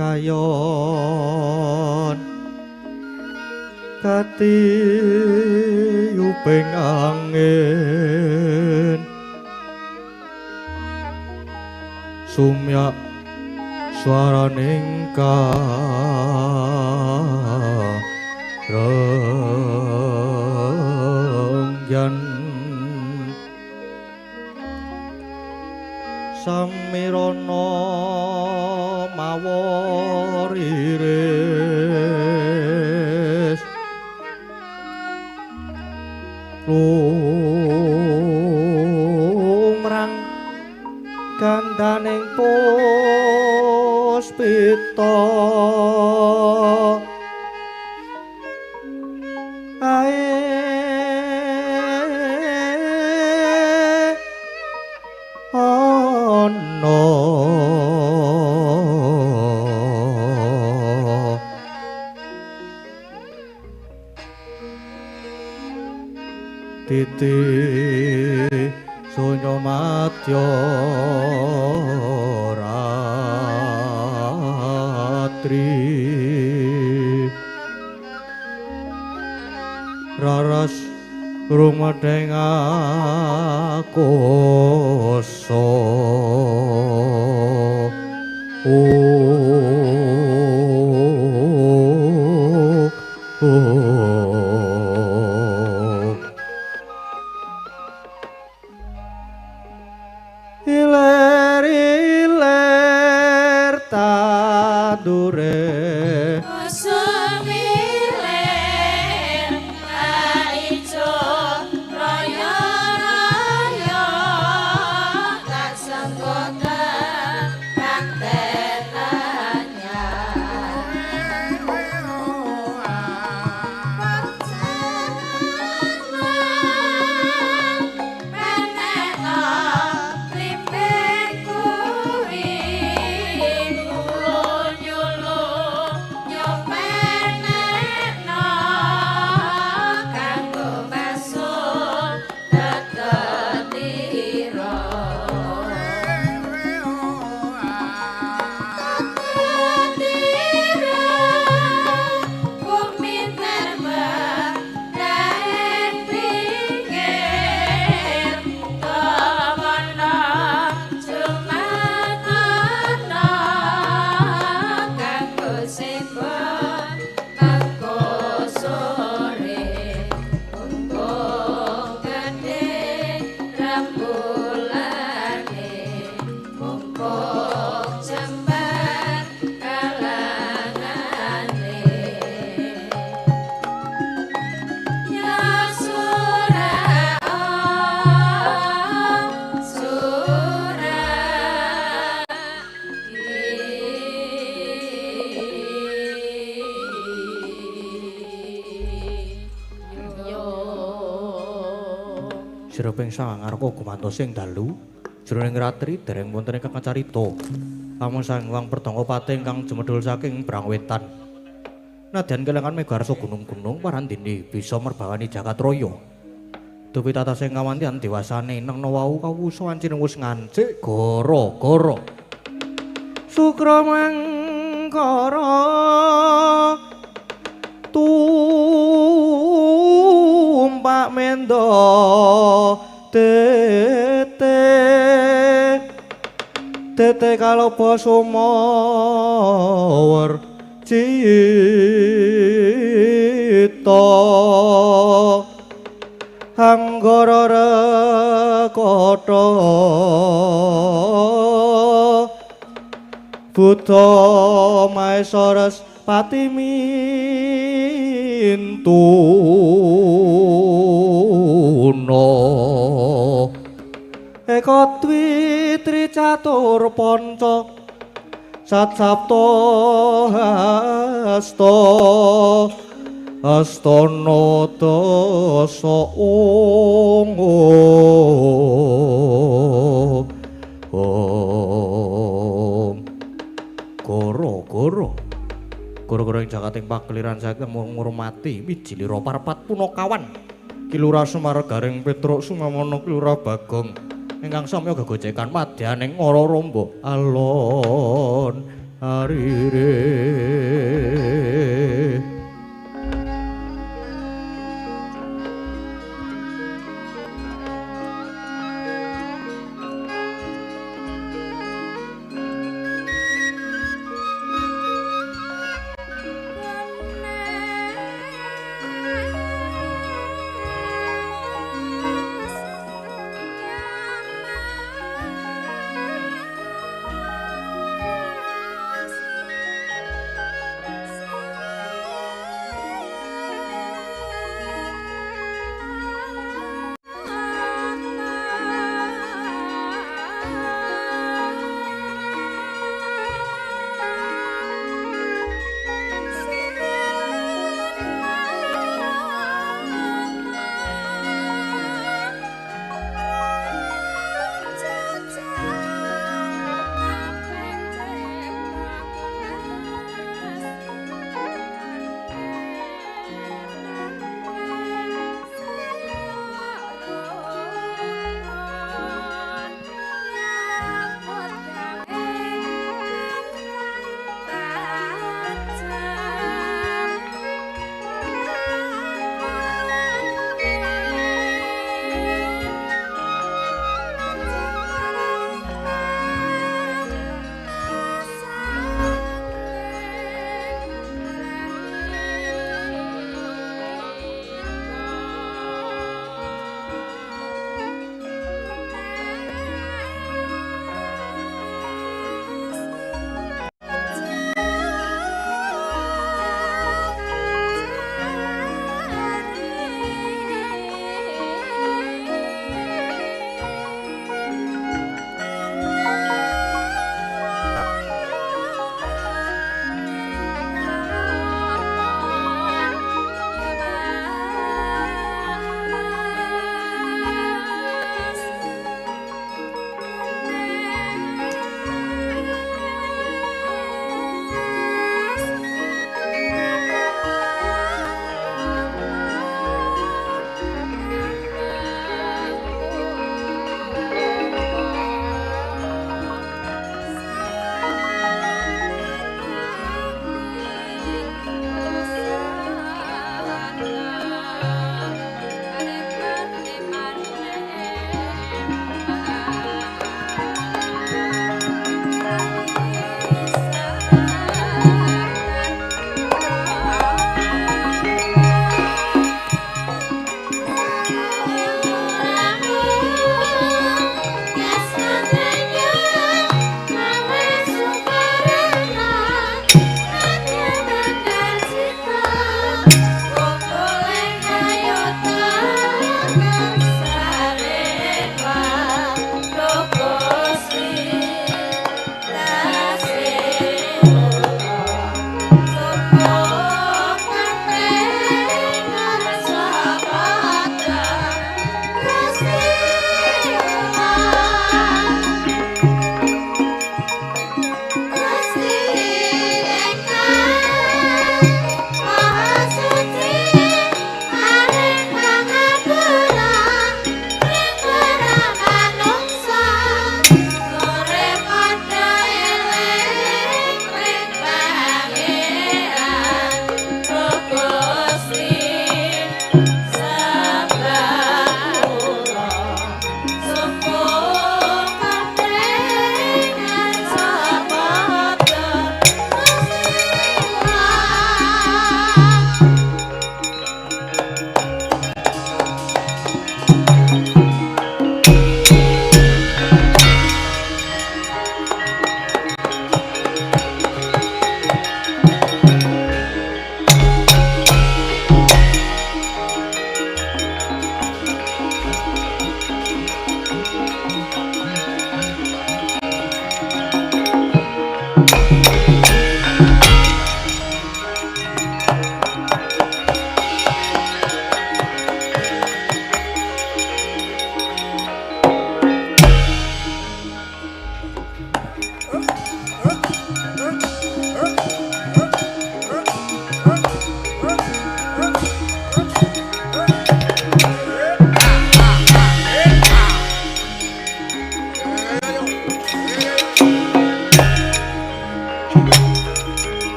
kayon kati yuping angin sumyak swaraning karengyan samirana maworiris lumrang gandaning puspita ae ana titi sunya madya ratri raras rumedeng akoso iler-iler tadure Sira ping sangang ngarep gumantos sing dalu jroning ratri dereng wonten ingkang kacarita amung sang wang pertangga pati ingkang jumedhul saking Brang Wetan nadyan kelangan megarsa gunung-gunung parandene bisa merbawani jagat raya dupi tata sing ngawantian dewasane nengna wau kawusa wancine wis ngancik gara-gara Sukramangkara tumpak mendo tete kalopo sumawar cita anggara rekata Buddha Maeswaras Patimintuna Eka Dwi Tricatur Panca Sat Sapta Hasta Astana Dasa Goro-goro ing jagating pakeliran saking ngurmati Wijilira Parpat Punakawan Kilura Sumargaring Petruk Sumamana Kilura Bagong ingkang samya gegojekan madyaning Ngara Ramba alon marire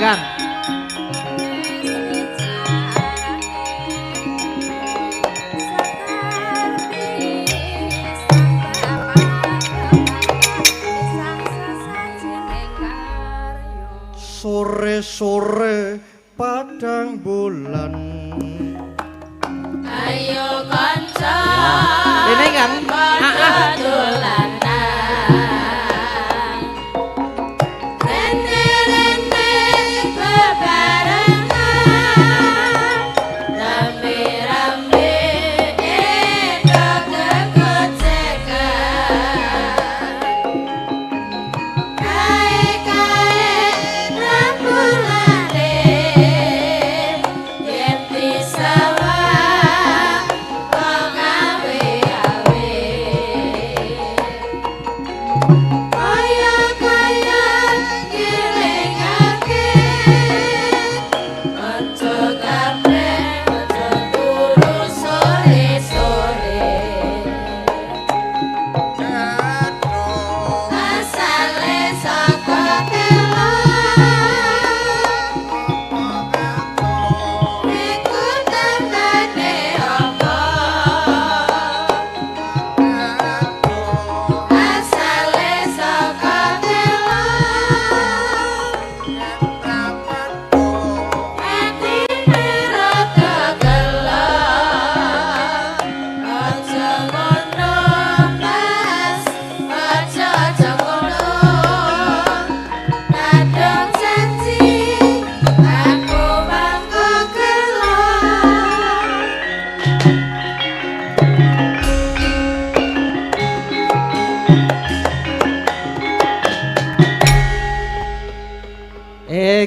Kang. Sore-sore padang bulan. Ayo kanca. Ini kan. Dolanan. Rene-rene bebarengan. Rame-rame kegecekan. Kae-kae rambulane yen disawang wong awe-awe. Kaya-kaya ngilingake aja kabeh aja turu sore-sore. Asale saka kelon iku tandane apa? Asale saka kelon atine rada gelap. Aja ngono Mas, aja ngono. Kadang janji aku mangko kelon.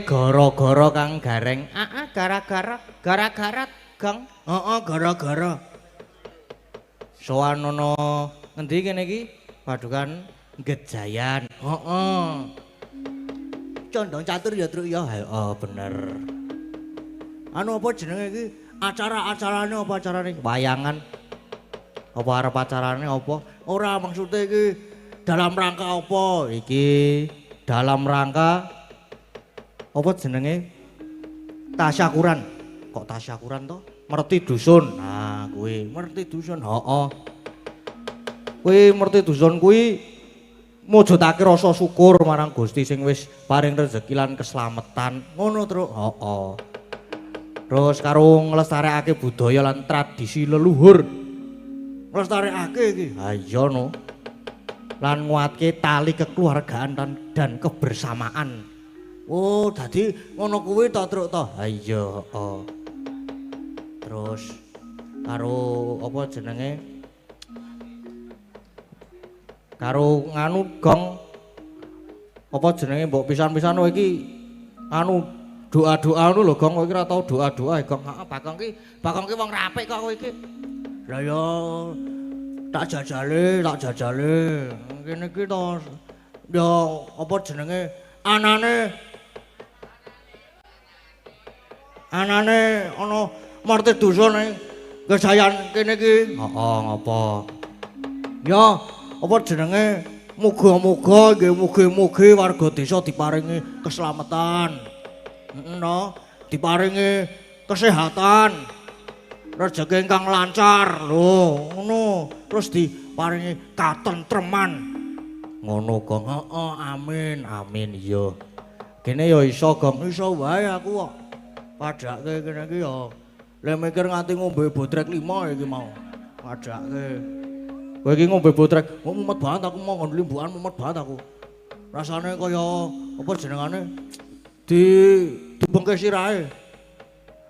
Gara-gara Kang Gareng. Gara-gara Kang. Gara-gara. Soan ono ngendi kene iki? Padukan Gejayan. Condong catur ya, Truk ya. Bener. Anu apa jenenge iki? Acarane apa acarane? Wayangan. Apa arep acarane apa? Ora maksudnya iki dalam rangka apa? Iki dalam rangka apa jenenge? Tasyakuran. Kok tasyakuran to? Merti dusun. Nah, kuwi merti dusun. Heeh. Kuwi merti dusun kuwi mujudake rasa syukur marang Gusti sing wis paring rezeki lan keslametan. Ngono, Truk. Heeh. Terus karo nglestarekake budaya lan tradisi leluhur. Nglestarekake iki. Ha iya no. Lan nguatke tali kekeluargaan dan kebersamaan. Oh, dadi ngono kuwi to, Truk to. Ha iya, heeh. Terus karo apa jenenge? Karo nganu gong apa jenenge mbok pisan-pisan kowe iki anu doa-doa ngono lho Gong, kowe iki ora tau doa-doa Gong. Heeh, Bagong ki wong rapik kok kowe iki. Lah ya tak jajale. Kene iki to ya apa jenenge anane ana marti dusun Gejayan kene iki. Heeh, ngapa? Ya apa jenenge muga-muga nggih mugi-mugi warga desa diparingi keselamatan. No, diparingi kesehatan. Rezeki ingkang lancar lho, ngono. Terus diparingi katentreman. Ngono, Gong. Heeh, amin iya. Kene ya iso, Gong. Iso wae aku kok. Padake kene iki ya. Lah mikir nganti ngombe botrek 5 iki mau. Padake. Kowe iki ngombe botrek, mumet banget aku mau ngono limbukan mumet banget aku. Rasane kaya apa jenengane? Dibengke sirahe.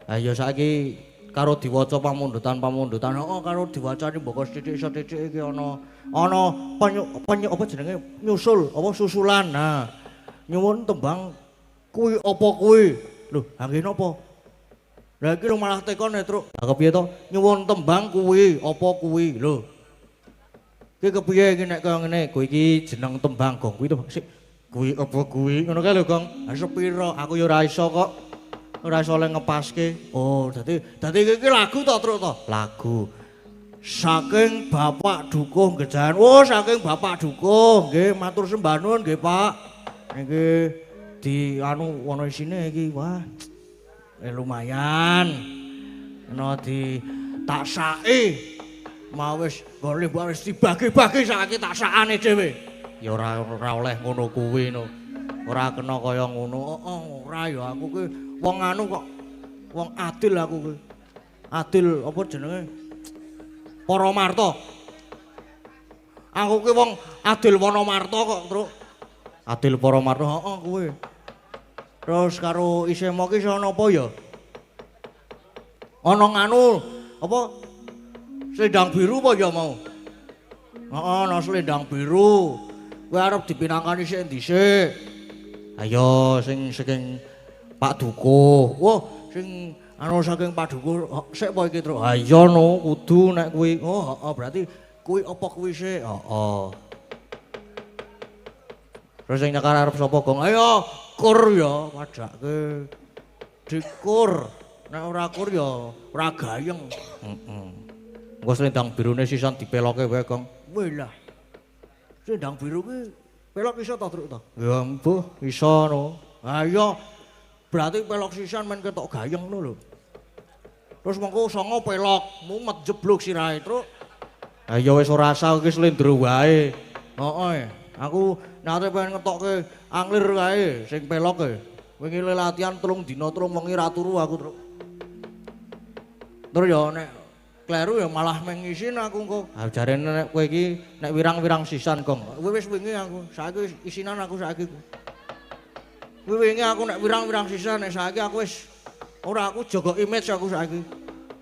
Ha ya saiki karo diwaca pamundutan. Heeh, karo diwacane mboko sithik-sithik iki ana apa jenenge? Nyusul apa susulan. Nah, nyuwun tembang kuwi apa kuwi? Lho, ha nggih napa? Lah iki lho malah tekone, Truk. Lah kepiye to? Nyuwun tembang kuwi apa kuwi? Lho. Iki kepiye iki nek kaya ngene? Kuwi iki jeneng tembang Gong kuwi to. Sik, kuwi apa kuwi? Ngono kae lho, Gong. Ha sepira? Aku ya ora iso kok. Ora iso le ngepaske. Oh, dadi iki lagu to, Truk to? Lagu. Saking Bapak Dukuh Gejayan. Oh, saking Bapak Dukuh. Nggih, matur sembah nuwun nggih, Pak. Niki di anu ana isine iki wah. Lumayan. Ana di taksake. Mau wis golek wis dibagi-bagi saiki taksakane dhewe. Ya ora oleh ngono kuwi no. Ora kena kaya ngono. Ora ya aku ki wong anu kok. Wong adil aku ki. Adil apa jenenge? Para marta. Aku ki wong adil wana marta kok, Truk. Adil para marta, heeh kuwi. Terus karo isemu ki ana apa ya? Ana nganu apa? Selendang biru apa ya mau? Heeh, ana selendang biru. Kowe arep dipinangkani sik dhisik. Ayo sing saking Pak Dukuh. Wah, sing anu saking Pak Dukuh sik apa iki, Truk? Ha iya no, kudu nek kuwi. Oh, heeh, berarti kuwi apa kuwi sik? Heeh. Terus sing nyekar arep sapa, Gong? Ayo, kur ya, padake. Dikur. Nek ora kur ya ora gayeng. Heeh. Engko selendang birune sisan dipeloke wae, Gong. Weh lah. Selendang biru ki pelok iso ta, Truk ta? Ya mbuh, iso no. Ha iya. Berarti pelok sisan men ketok gayeng no lho. Terus mengko songo pelok, mumet jeblok sirahe, Truk. Ha iya wis ora usah iki slendro wae. Heeh. Aku nate pengen ngetokke anglir kae sing pelok e. Wingi latihan 3 dina 3 wengi ra turu aku, Truk. Terus ya nek kleru ya malah mengisin aku engko. Ha jarene nek kowe iki nek wirang-wirang sisan, Gong. Kowe wis wingi aku, saiki isinan aku saiki. Kowe wingi aku nek wirang-wirang sisan, nek saiki aku wis ora aku jaga image aku saiki.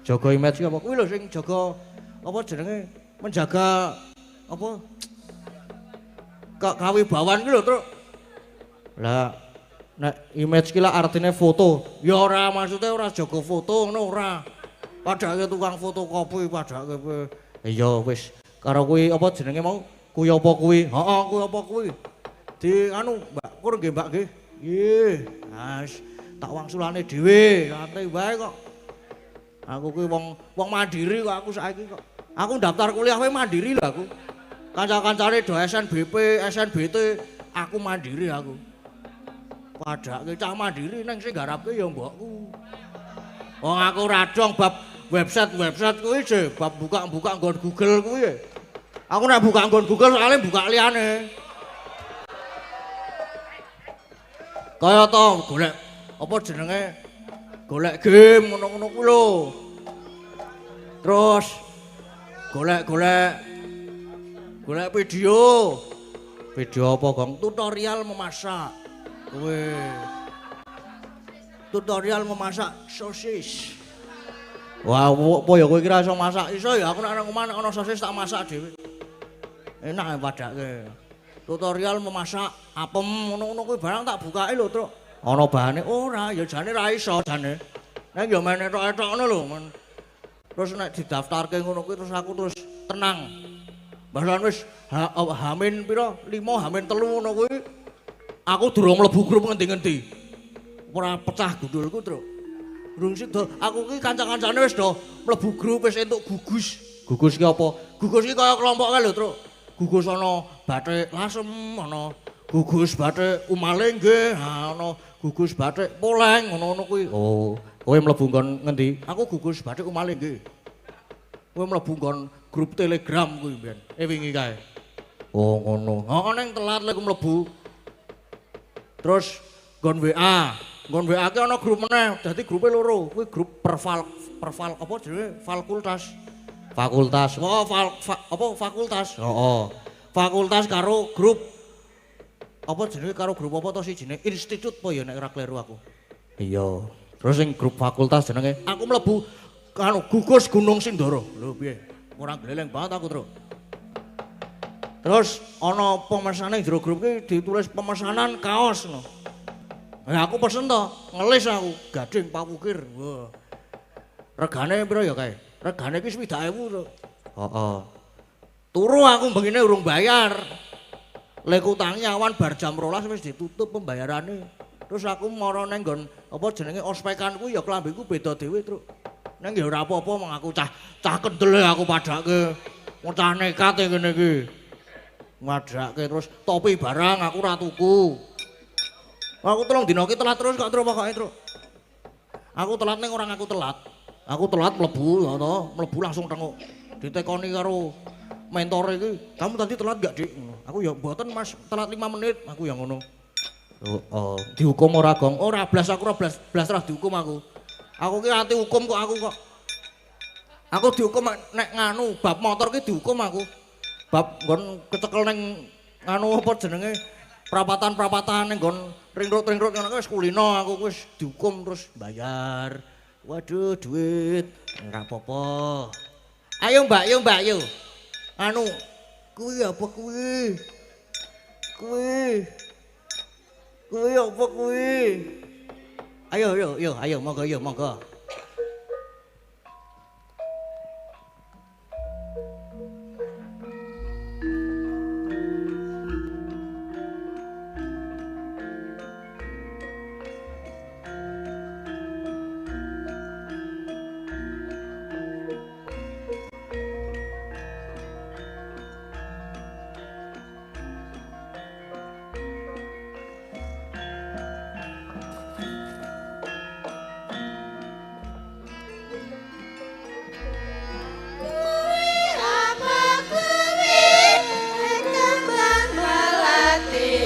Jaga image ki apa? Kuwi lho sing jaga apa jenenge? Menjaga apa? Kawibawan ki lho, Truk. Lah nek image ki lah artine foto. Ya ora maksudnya ora jaga foto ngono ora. Padahal tukang fotokopi padahal kowe. Iya wis karo kuwi apa jenenge mau? Kuwi apa kuwi? Heeh, kuwi apa kuwi? Di anu, Mbak, kur nggih, Mbak nggih. Nggih. Mas, tak wangsulane dhewe, santai wae kok. Aku kuwi wong mandiri kok aku saiki kok. Aku daftar kuliah wae mandiri lho aku. Kanca-kancane do SNBP, SNBT, aku mandiri aku. Padahal cah mandiri nang sing garapke ya mbokku. Wong aku radong bab website kuwi je, bab buka-buka nggon Google kuwi. Aku nek buka nggon Google soalnya buka liyane. Kaya to golek apa jenenge? Golek game ngono-ngono kuwi lho. Terus golek video. Video apa, Gong? Tutorial memasak. Kuwi. Tutorial memasak sosis. Wah, apa ya kowe kira iso masak? Iso ya, aku nek nang omah ana sosis tak masak dhewe. Enak padake. Tutorial memasak apem ngono-ngono kuwi barang tak bukake lho, Truk. Ana bahane ora, ya jane ra iso jane. Nek ya men etok-etokno lho, men. Terus nek didaftarke ngono kuwi terus aku terus tenang. Bahkan wis hamin pira? 5 hamin 3 ngono kuwi. Aku durung mlebu grup ngendi-ngendi. Ora pecah gundulku, Truk. Durung sik do aku ki kanca-kancane wis do mlebu grup wis entuk gugus. Gugus ki apa? Gugus ki kaya kelompok kae lho, Truk. Gugus ana bathik lasem, ana gugus bathik umaling nggih, ana gugus bathik poleng ngono-ngono kuwi. Oh, kowe mlebu nggon ngendi? Aku gugus bathik umaling nggih. Kowe mlebu nggon grup Telegram kuwi mbiyen. Wingi kae. Oh, ngono. Heeh, ning telat lek mlebu. Terus nggon WA. Nggon WA ki ana grup meneh, dadi grupe loro. Kuwi grup perval apa jenenge? Fakultas. Fakultas. Oh, apa fakultas? Heeh. Fakultas karo grup apa jenenge karo grup apa to sijine? Institut apa ya nek ora kleru aku. Iya. Terus sing grup fakultas jenenge aku mlebu anu gugus Gunung Sindoro. Lho piye? Ora gleleng banget aku, Truk. Terus ana pemesane jero grup ki ditulis pemesanan kaos no. Nah, aku pesen to, ngelis aku, gading pawukir. Wah. Regane pira ya kae? Regane ki 70.000 to. Heeh. Turu aku begini urung bayar. Lek utange awan bar jam 12 wis ditutup pembayarane. Terus aku mara nang nggon apa jenenge ospekan kuwi ya klambiku beda dhewe, Truk. Nang ya ora apa-apa mong aku cah kendele aku padake. Wong cah nekat ngene iki. Madake terus topi barang aku ora tuku. Aku 3 dina iki telat terus kok terus pokoke terus. Aku telat ning orang aku telat. Aku telat mlebu ya to, mlebu langsung tengok. Ditekoni karo mentore iki, "Kamu tadi telat gak, Dik?" Ngono. Aku ya mboten Mas, telat 5 menit. Aku yang ngono. Oh, dihukum ora, Gong? Ora blas aku ora blas ora dihukum aku. Aku ki anti hukum kok aku kok. Aku dihukum nek nganu bab motor ki dihukum aku. Bab nggon kecekel ning nganu apa jenenge? Perapatan-perapatan ning nggon ring-road ngono wis kulino aku wis dihukum terus bayar. Waduh, duit. Ora apa-apa. Ayo, Mbak, yo. Anu, kuwi apa kuwi? Kuwi apa kuwi? Ayo, monggo. Apa kuwi kembang melati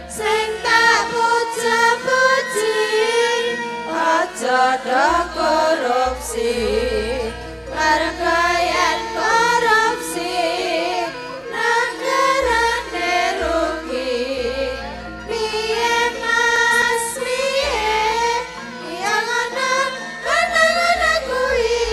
sing tak puja-puji aja do korupsi margayan korupsi negarane rugi piye Mas piye yang ana kuwi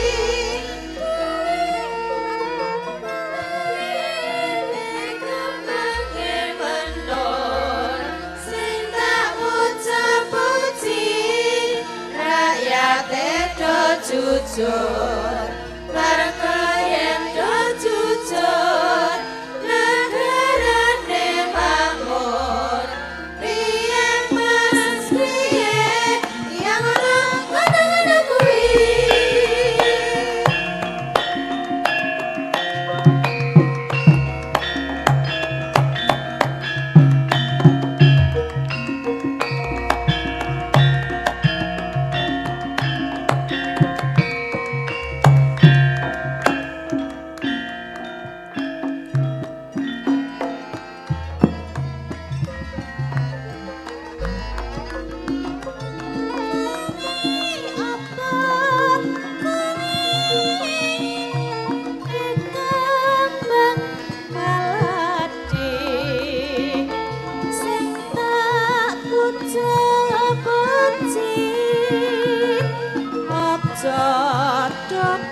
jujur, mereka yang do jujur, negarane makmur. Piye Mas piye yang ana kuwi.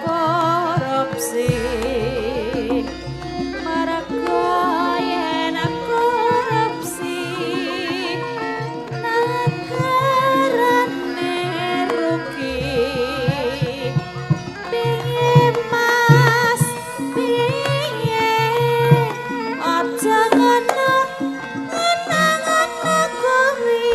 Korupsi marga yen korupsi negarane rugi piye Mas piye aja ngono kuwi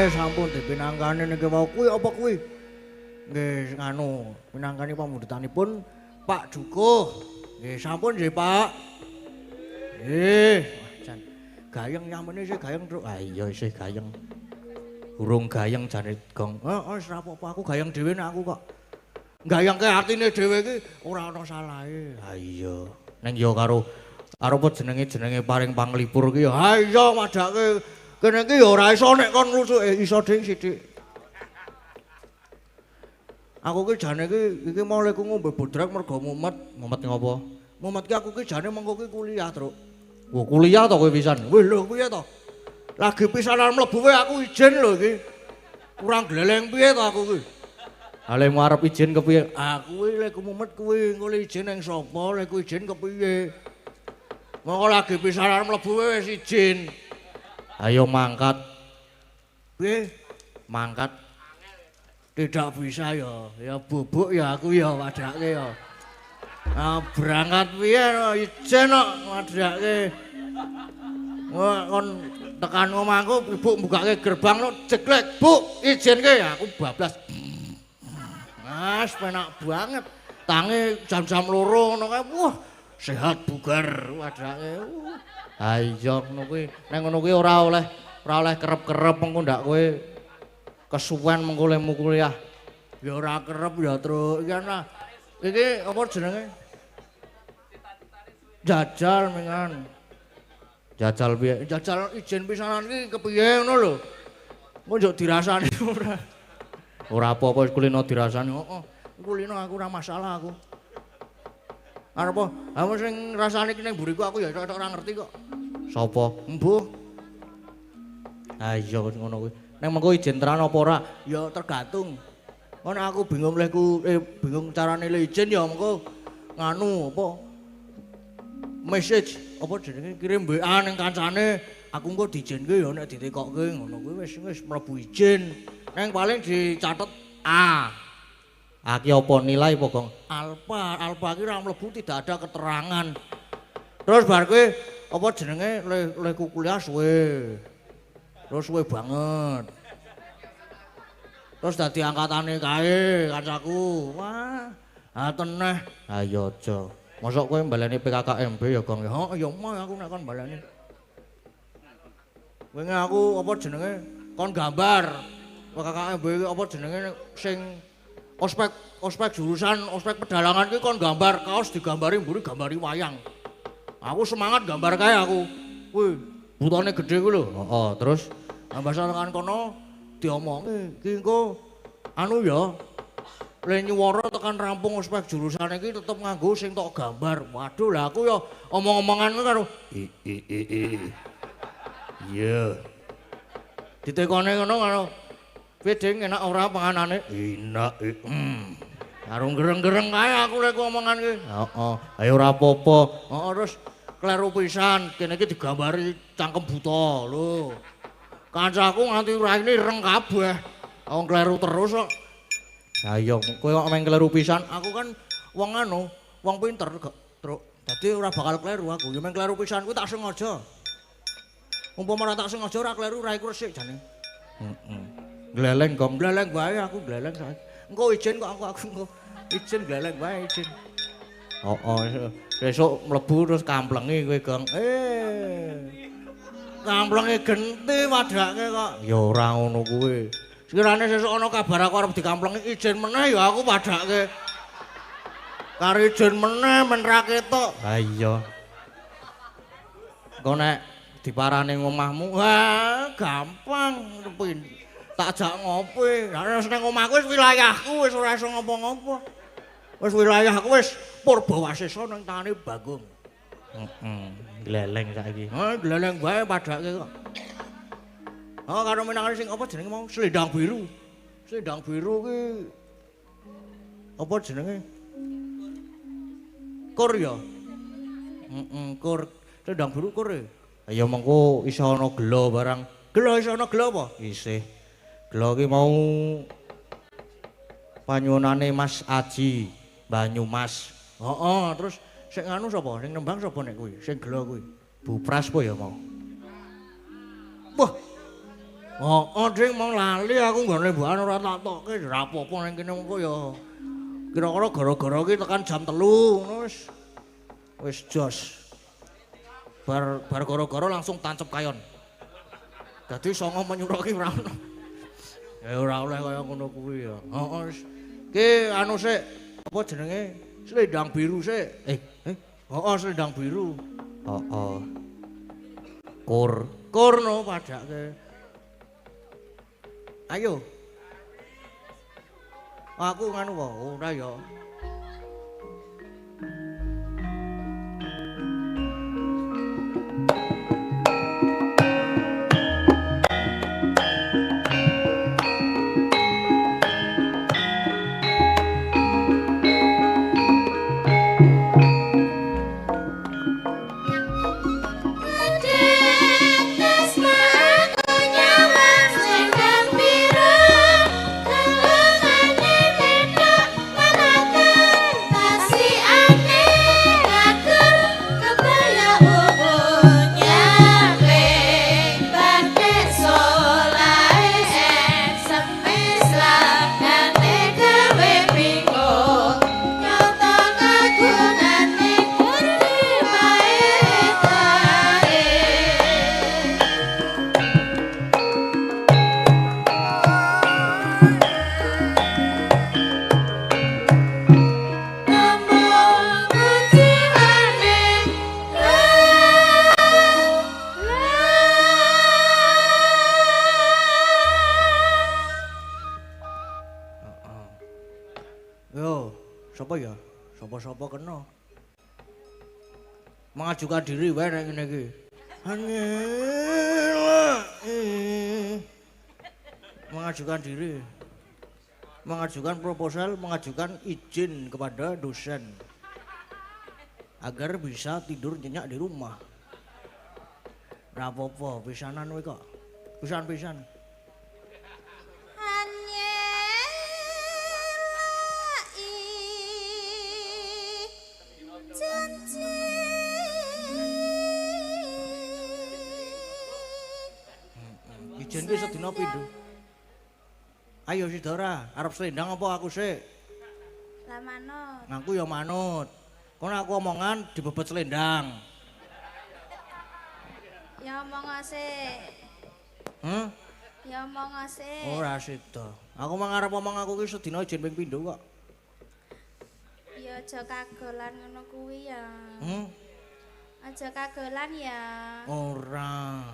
Sampun dipinangkani niki wau kuwi apa kuwi? Nggih nganu, pinangkani pamundutanipun Pak Dukuh. Nggih sampun nggih, Pak. Nggih, jan gayeng nyamene sih gayeng truk. Ah iya isih gayeng. Urung gayeng jane Gong. Wis ora apa-apa aku gayeng dhewe nek aku kok. Gayengke atine dhewe iki ora ana salahe. Ha iya. Ning ya karo apa jenenge paring panglipur ki ya. Ha iya madake kene iki ya ora iso nek kon nglusuke iso ding sithik. Aku ki jane iki mau lek ngombe bodrek mergo mumet. Mumet ngopo? Mumet ki aku ki jane mengko ki kuliah, Truk. Wah, kuliah to kowe pisan. Wis lho piye to? Lagi pisanan mlebu wae aku izin lho iki. Kurang gleleng piye to aku ki? Ale mau arep izin kepiye? Aku lek mumet kuwi engko izin ning sapa? Lek izin kepiye? Mengko lagi pisanan mlebu wae wis izin. Ayo mangkat. Piye? Mangkat. Tidak bisa ya bubuk ya aku ya wadake ya. Ah berangkat piye izin kok wadake. Kon tekan omahku ibu mbukake gerbang lo jeglek, Bu, izinke ya aku bablas. Mas penak banget. Tangi jam-jam 2 ngono kae. Wah, sehat bugar wadake. Ha iya ngono kuwi. Nek ngono kuwi ora oleh kerep-kerep engko ndak kowe kesuwen mengko lemu kuliah. Ya ora kerep ya, Truk. Iki ana. Iki apa jenenge? Jajal mengan. Jajal piye? Jajal izin pisanan iki kepiye ngono lho. Engko njuk dirasani ora. Ora apa-apa wis kulino dirasani. Heeh. Kulino aku ora masalah aku. Arep apa? Aku sing rasane iki ning mburiku aku ya cocok ora ngerti kok. Sapa? Embuh. Ha iya ngono kuwi. Nek mengko izin tenan apa ora? Ya tergantung. Kon aku bingung bingung carane le izin ya mengko nganu apa? Message apa jenenge kirim WA ning kancane aku engko diizinke ya nek ditekokke ngono kuwi wis mlebu izin. Neng paling dicatet A. A ki apa nilai apa, Gong? Alfa. Alfa ki ora mlebu tidak ada keterangan. Terus bar kowe apa jenenge le kuliah suwe. Terus suwe banget. Terus dadi angkatane kae kancaku. Wah, teneh. Ha iya aja. Mosok kowe mbaleni PKKMB ya, Gong? Heeh, ya mau aku nek kon mbaleni. Wingi aku apa jenenge kon gambar. PKKMB iki apa jenenge sing ospek jurusan ospek pedalangan iki kon gambar kaos digambari mburi gambari wayang. Aku semangat gambar kae aku. Kuwi butone gedhe kuwi lho. Heeh, terus ambasa tekan kono diomongi iki engko anu ya le nyuwara tekan rampung ospek jurusan iki tetep nganggo sing tok gambar. Waduh lah aku ya omong-omongan karo iya. Ditekone ngono karo Wedeng enak ora panganane? Enak. Karo gereng-gereng kae aku lek omongan ki. Heeh. Ayo ora apa-apa. Heeh terus kleru pisan kene iki digambari cangkem buta lho. Kancaku nganti raine ireng kabeh. Wong kleru terus kok. Ha iya kowe kok meng kleru pisan. Aku kan wong anu, wong pinter kok, Truk. Dadi ora bakal kleru aku. Ya meng kleru pisan kuwi tak sengaja. Umpama ora tak sengaja ora kleru ra iku resik jane. Heeh. Gleleng Gong, gleleng wae aku gleleng saiki. Engko izin kok aku engko izin gleleng wae izin. Heeh, besok mlebu terus kamplengi kowe Gong. Kamplenge genti wadake kok. Ya ora ngono kuwi. Sekirane sesuk ana kabar aku arep dikamplengi izin meneh ya aku padake. Karo izin meneh men ra ketok. Ha iya. Engko nek diparani ngomahmu, wah gampang tak ajak ngopi. Lah nek omahku wis wilayahku wis ora iso ngopo-ngopo. Wis wilayahku wis Purbawasesa nang tangane Bagong. Heeh, gleleng saiki. Heh, gleleng wae padake kok. Oh, karo menangane sing apa jenenge mau Selendang Biru. Selendang Biru ki apa jenenge? Kur ya. Heeh, kur. Selendang Biru kur e. Ya mengko iso ana gelo barang. Gelo iso ana gelo apa? Isih. Gelo ki mau panyuwunane Mas Aji Banyumas. Heeh, terus sing anu sapa? Sing nembang sapa nek kuwi? Sing gelo kuwi. Bu Pras po ya mau. Wah. Oh, ding mau lali aku nggone mbukan ora tak tokke ora apa-apa ning kene mengko ya. Kira-kira gara-gara ki tekan jam 3 ngono wis jos. Bar gara-gara langsung tancep kayon. Dadi songo menyura ki ora ono. Ya ora oleh kaya ngono kuwi ya. Heeh wis. Ki anu sik apa jenenge? Selendang biru sik. Heeh selendang biru. Heeh. Kur no padake. Ayo. Aku nganu wae, ora ya. Yo, sapa ya? Sapa-sapa kena. Mengajukan diri wae nek ngene iki. Mengajukan diri. Mengajukan proposal, mengajukan izin kepada dosen. Agar bisa tidur nyenyak di rumah. Ora apa-apa, pisanan wae kok. Pisan-pisan. Ijen ki sedina pindho. Ayo Sidora, arep selendang apa aku sik? Lah manut. Ngaku ya manut. Kono aku omongan dibebet selendang. Ya omong sik. Ya omong sik. Ora sida. Aku mah ngarep omong aku ki sedina ijen ping pindho kok. Ya aja kagolan ngono kuwi ya. Aja kagolan ya. Ora.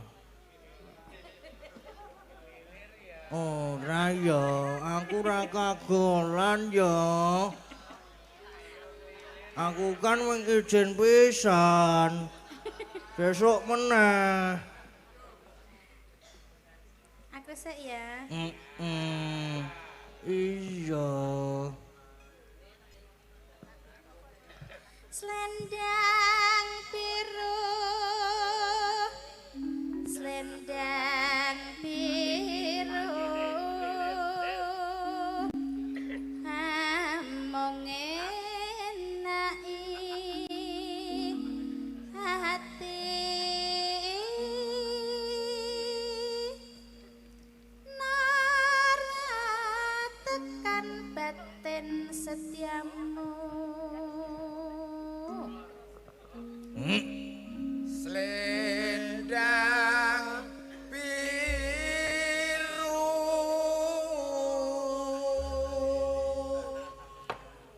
Ora ya, aku ora kagolan ya. Aku kan wing ijen pisan. Besok meneh. Aku sik ya. Iya. Selendang biru. Selendang biru. Among enai hati. Nara tekan batin setiamu. Selendang biru.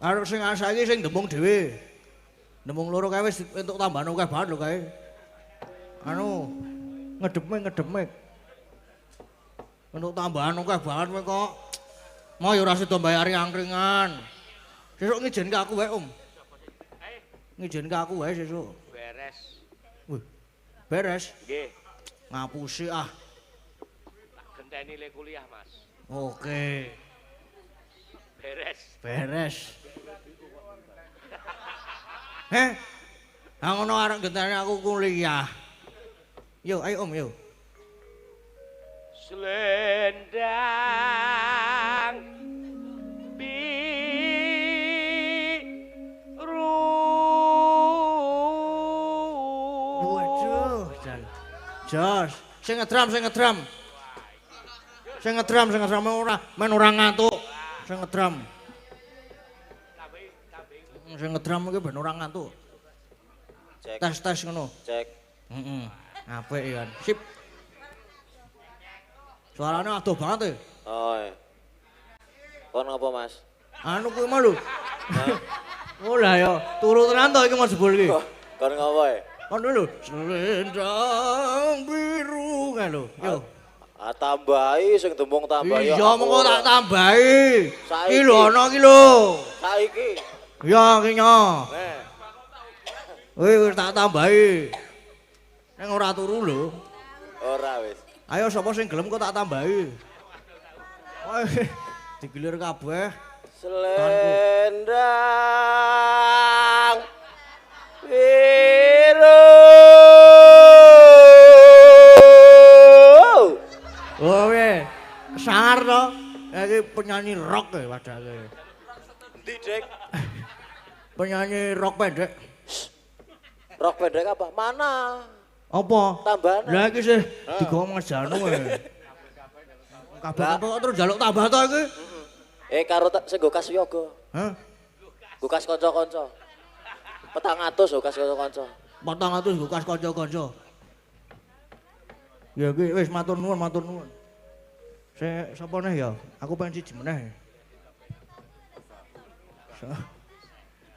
Arep sing saiki sing ndemung dhewe. Ndemung loro kae wis entuk tambahan akeh banget lho kae. Anu ngedemik. Entuk tambahan akeh banget kowe kok. Mau ya ora sida mbayari angkringan. Sesuk ngijen ke aku wae, Om. Ngijen ke aku wae sesuk. Beres. Wih. Beres? Nggih. Ngapusi ah. Tak genteni le kuliah, Mas. Oke. Beres. Heh? Lah ngono arek genteni aku kuliah. Yo, ayo Om, yo. Selendang biru. Waduh, Jan. Jos, sing ngedram. Sing ngedram men ora ngantuk. Sing ngedram. Sing ngedram iki ben ora ngantuk. Cek. Tes ngono. Cek. Heeh. Apik kan. Sip. Suarane adoh banget e. Oh. Kon ngapa, Mas? Anu kuwi mah lho. Oh lah ya, turu tenan to iki Mas Jebul iki. Kon ngapa? Kon lho, selendang biru kan lho. Yo. Ah tambahi sing demung tambahi. Iya mengko tak tambahi. Saiki. Ki lho ana ki lho. Saiki. Ya ki nya. Nih. Wis tak tambahi. Ning ora turu lho. Ora wis. Ayo sapa sing gelem kok tak tambahi. Digilir kabeh. Selendang biru. Oh weh. Sangar to. Iki penyanyi rock e padahal. Endi, Dik? Penyanyi rock pendek. Rok pendek apa? Mana? Apa? Tambahan. Lah iki sih digawa Mas Janu e. Kabeh kok terus njaluk tambah to iki? Karo sing nggo kas yoga. Hah? Nggo kas kanca-kanca. 400 lho kas kanca-kanca. 400 nggo kas kanca-kanca. Ya kuwi wis matur nuwun, matur nuwun. Sapa neh ya? Aku pengen siji meneh.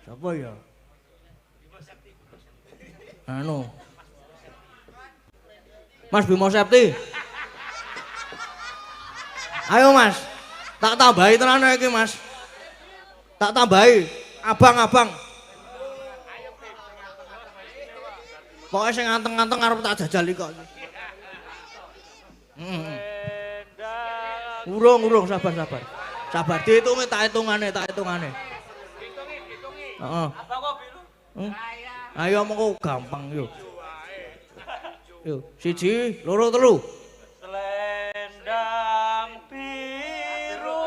Sapa ya? Anu. Mas Bimo Septi. Ayo Mas. Tak tambahi tenan iki Mas. Tak tambahi. Abang-abang. Pokoknya sing nganteng-nganteng arep tak jajal iki kok. Urung sabar. Sabar dihitungi tak hitungane. Heeh. Apa kok biru? Ayo mengko gampang yo. Yo, 1, 2, 3. Selendang biru.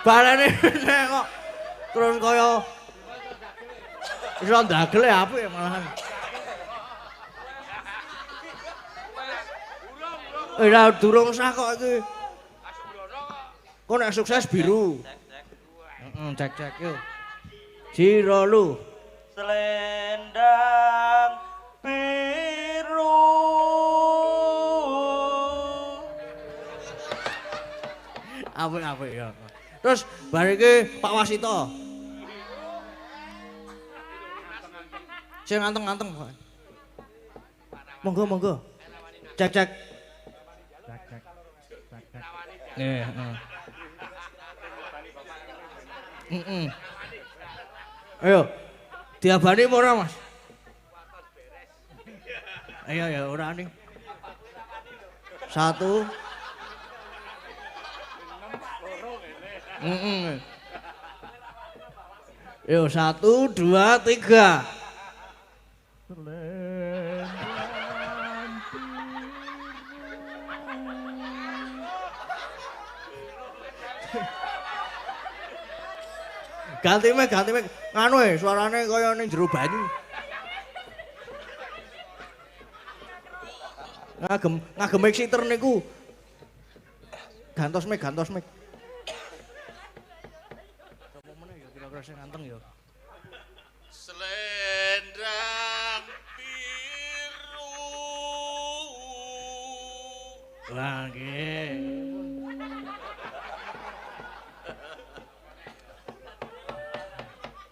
Balane nek kok terus kaya iso ndagel apik malahan. Ora durung sah kok iki. Kok nek sukses biru. Heeh, cek yo. Jiro lu. Selendang biru. Apik ya. Terus bar iki Pak Wasito. Sing nganteng-nganteng kok. Monggo. Cek. Nih, Ayo. Diabani apa ora, Mas? Ayo ya ora ning. 1. Yo 1, 2, 3. Ganti mek nganu suarane kaya ning jero banyu. Ngagem mixer niku. Gantos mek. Sopo meneh ya kira-kira sing ganteng ya. Selendang biru. Wah, nggih.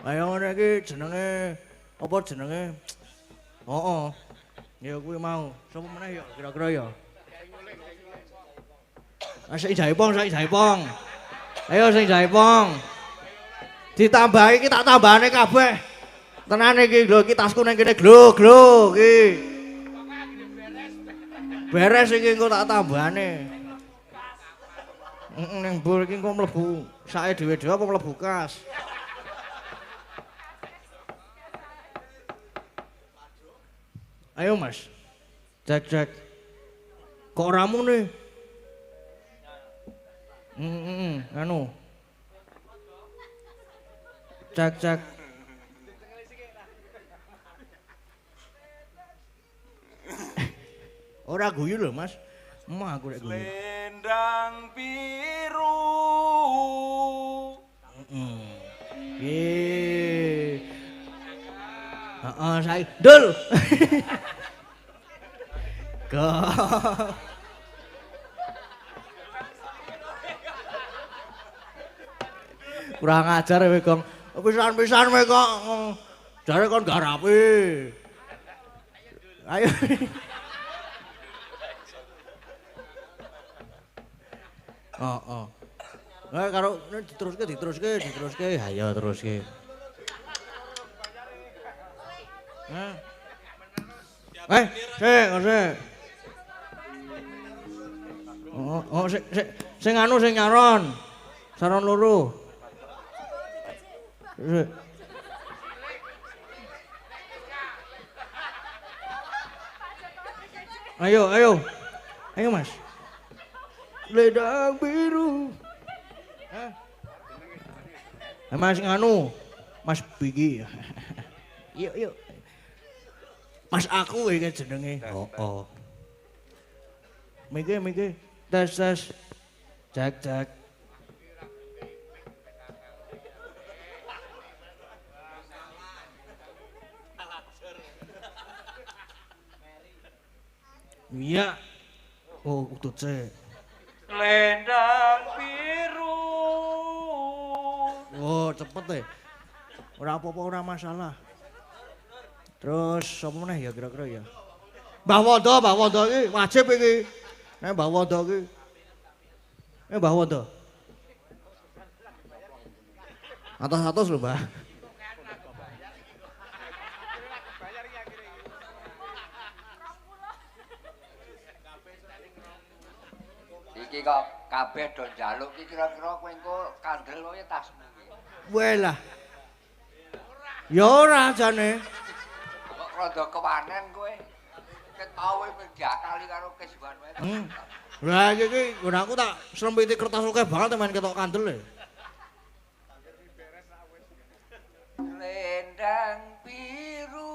Ayo ngene iki jenenge apa jenenge? Heeh. Ya kuwi mau. Sopo meneh ya kira-kira ya? Sing Jaipong. Ayo sing Jaipong. Ditambahi iki tak tambahane kabeh. Tenan iki lho iki tasku ning kene glo iki. Beres iki engko tak tambahane. Ning mbur iki engko mlebu sake dhewe-dhewe apa mlebu kas? Ayo Mas. Cek. Kok ramu nih? Anu. Cek. Ora guyu lho Mas. Emah aku rek guyu. Selendang biru. Saya Dul. Kurang ajar kowe, Gong. Pisan-pisan kowe kok jare kon garapi. Ayo. Heeh. Karo diteruske. Hayo teruske. Sik. Sing anu sing nyaron. Saron loro. Sik. Ayo Mas. Ledang biru. Mas nganu, Mas Bigi. Yuk. Mas aku iki jenenge. Oh. Miki. Tes. Cek. Iya. Oh, utut cek. Lendang biru. Oh, cepet deh. Ora apa-apa, ora masalah. Terus sapa meneh ya kira-kira ya? Mbah Wanda iki wajib iki. Nek Mbah Wanda iki. Mbah Wanda. Atos lho, Mbah. Iki kok kabeh do njaluk iki kira-kira kowe engko kandel kowe tasmu iki. Weh lah. Ya ora jane. Kok rada kewanen kowe. Ketawe diakali karo kesuwan wae. Lah iki aku tak slempiti kertas akeh banget men ketok kandel e. Lendang biru.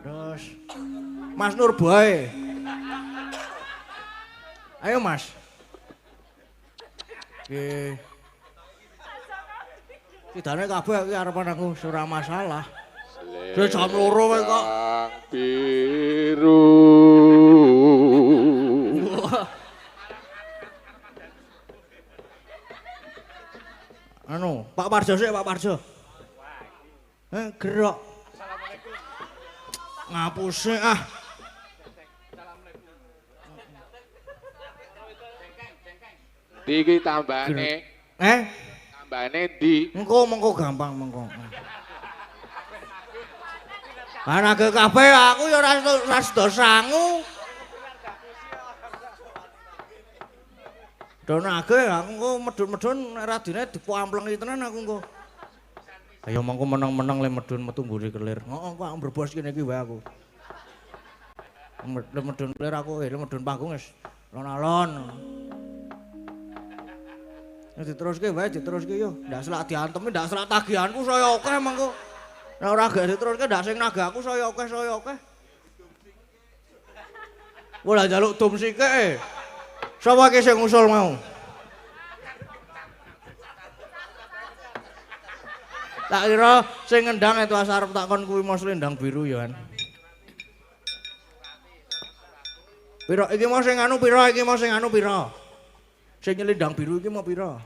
Terus Mas Nurboy. Ayo Mas. Nggih. Kidane kabeh iki arepan aku ora masalah. Wis jam 2 wae kok. Biru. Anu, Pak Parjo sik, Pak Parjo. Gerok. Ngapuse ah. Iki tambane. Tambane ndi? Mengko gampang mengko. Anake kabeh aku ya ora sedo sangu. Donake aku engko medun-medun radine dipuamplengi tenan aku engko. Ayo mengko meneng-meneng le medun metu mburi kelir. Heeh kok mbrebos kene iki wae aku. Medun kelir aku, medun panggung wis lon-alon. Diteruske yo. Ndak selak diantemi, ndak selak tagihanku saya akeh mengko. Nek ora gak diteruske ndak sing nagaku saya akeh. Ora njaluk dum sikik. Sapa iki sing ngusul mau? Tak kira sing ngendang itu asarep takon kuwi mos lendang biru ya kan. Piro iki mau sing anu piro iki mau sing anu piro? Sing nyelendang biru iki mau piro?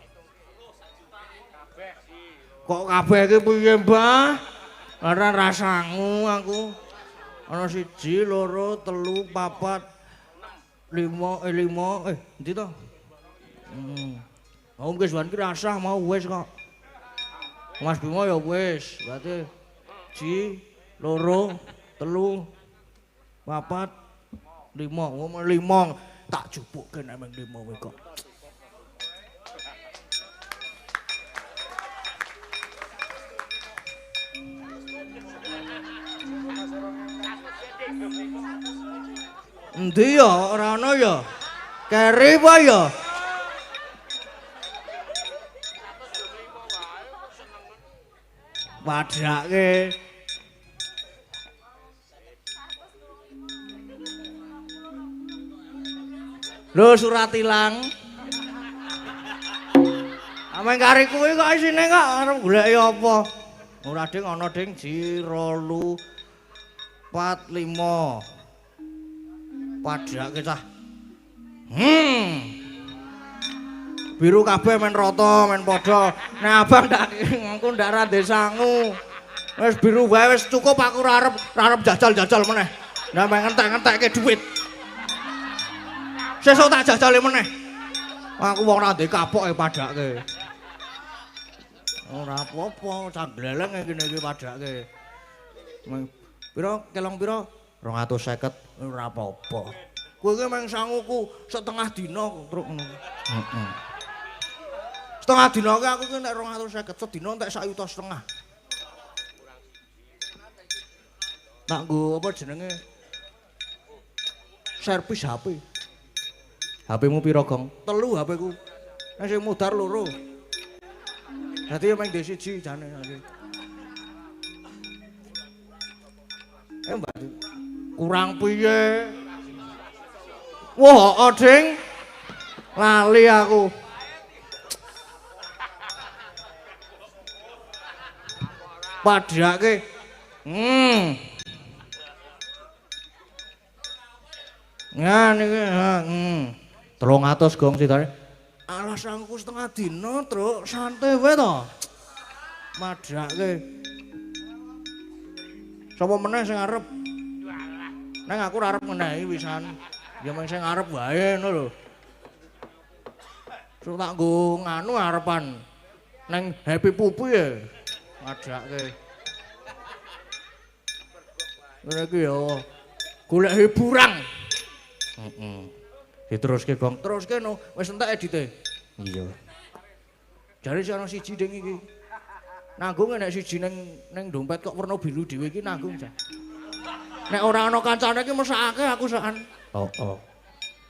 Kok kabeh iki piye, Mbah? Ora rasangu aku. Ana 1, 2, 3, 4, 5, 5. Endi to? Mau kesuwan ki rasah mau wis kok. Mas Bimo ya wis, berarti 1, 2, 3, 4, 5. 5 tak jupukke nek mung 5 wae kok. Endi ya ora ana ya? Keri apa ya? Padake. Lho surat ilang. Ameng kari kuwi kok isine kok arep goleki apa? Ora ding ana ding 0, 4, 5. Padake cah. Biru kabeh men rata, men padha. Nek abang ndak engko ndak ra sangu. Wis biru wae wis cukup aku ora arep jajal-jajal meneh. Nah ngentek-ngentekke dhuwit. Sesuk tak jajale meneh. Aku wong ora ndek kapoke padake. Ora apa-apa, cangleleng ngene iki padake. Pira kelong pira? 250 ora apa-apa. Kowe iki meng sanguku setengah dina truk ngono. Heeh. Setengah dina ki aku ki nek 250 sedina entek 1,5 juta. Tak nggo apa jenenge? Servis HP. HP-mu pira, Gong? 3 HP-ku. Nek sing mudar 2. Dadi meng ndek siji jane iki. Mbak kurang piye? Wah, Ding. Lali aku. Padake. Ngan iki, 300 Gong sitane. Alah sangku setengah dina, Truk. Santai wae to. Madake. Sapa meneh sing arep? Neng aku ora arep ngenehi wisan. Ya mung sing arep wae ngono lho. Sok tak nggo nganu arepan. Neng Happy Pupi ya. Madake. Ora iki ya golek hiburan. Heeh. Diteruske Gong, teruske no, wis entek edite. Iya. Jare si ana siji ding iki. Nanggung nek siji ning dompet kok werna biru dhewe iki nanggung jan. Nek ora ana kancane iki mesake aku sakan. Oh.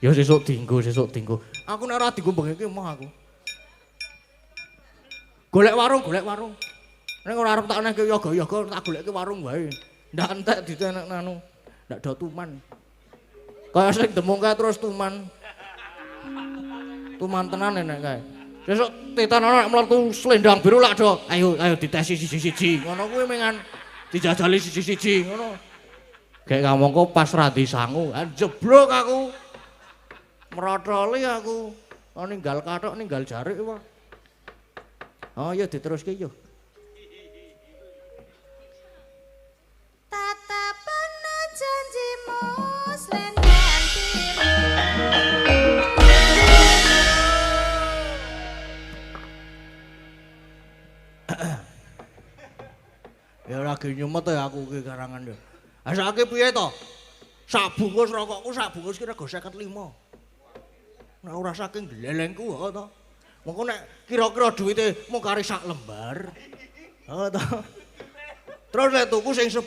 Ya sesuk dinggo. Aku nek ora dinggo bengi iki emoh aku. Golek warung. Nek ora arep tak nehke yoga-yoga tak goleke warung wae. Ndak entek ditenek anu. Ndak do tuman. Kaya sing demung kae terus tuman. Tuman tenan nek kae. Sesuk tetan ana nek mlebu slendang biru lak do. Ayo ditesi siji-siji. Ngono kuwi mengan dijajali siji-siji ngono. Kayak ngomongku pas radi sangu, jeblok aku. Merotoli aku. Oh ninggal kathok ninggal jarik wae. Oh ya diteruske yo. Tatapana janjimu slendang biru. Ya lagi nyumet ya aku ki karangan yo. Asake piye to? Sak bungkus rokokku sak bungkus kira go 55. Nek ora saking glelengku kok to. Mengko nek kira-kira duwite mung kari sak lembar. Heeh to. Terus nek tuku sing 10.000.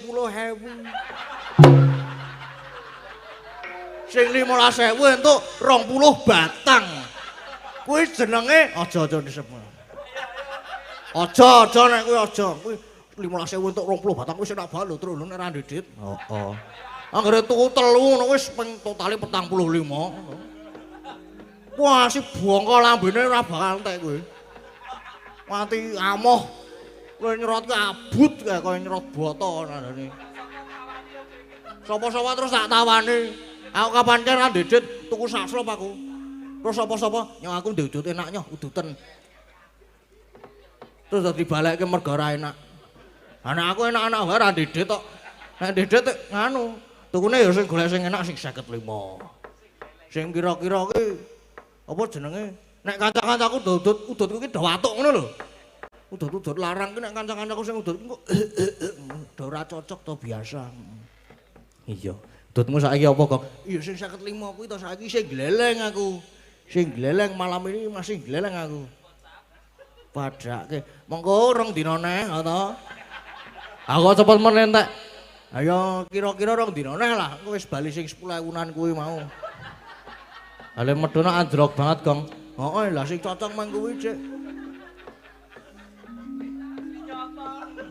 Sing 15.000 entuk 20 batang. Kuwi jenenge aja disebut. Aja nek kuwi aja. Kuwi 15.000 untuk 20 batang wis enak banget lho terus nek ra ndedit. Heeh. Anggere tuku 3 ngono wis ping totale 45. Wah, si bongko lambene ora bakal entek kowe. Mati amoh. Kowe nyerot ke abut kae koyo nyerot boto nandane. Sapa-sapa terus tak tawani. Aku kapan kira ndedit tuku sak slop aku. Terus sapa-sapa nyong aku ndedit enak nyoh uduten. Terus dadi balekke mergo ora enak. Anak aku enak-enak wae ra ndedit tok. Nek ndedit nganu, tukune ya sing golek sing enak sing 55. Sing kira-kira ki apa jenenge? Nek kanca-kancaku udut ki do watuk ngono lho. Udut larang ki nek kanca-kancaku sing udut kok do ora cocok to biasa. Iya. Udutmu saiki apa kok? Iya sing 55 kuwi to saiki sing gleleng aku. Sing gleleng malam ini masih gleleng aku. Padake monggo rong dina neh to. Aku cepet men entek. Ayo kira-kira rong dina neh lah, engko wis bali sing 10.000-an kuwi mau. Ale medhone androk banget, Gong. Heeh, lah sing cocok mang kuwi, Cik.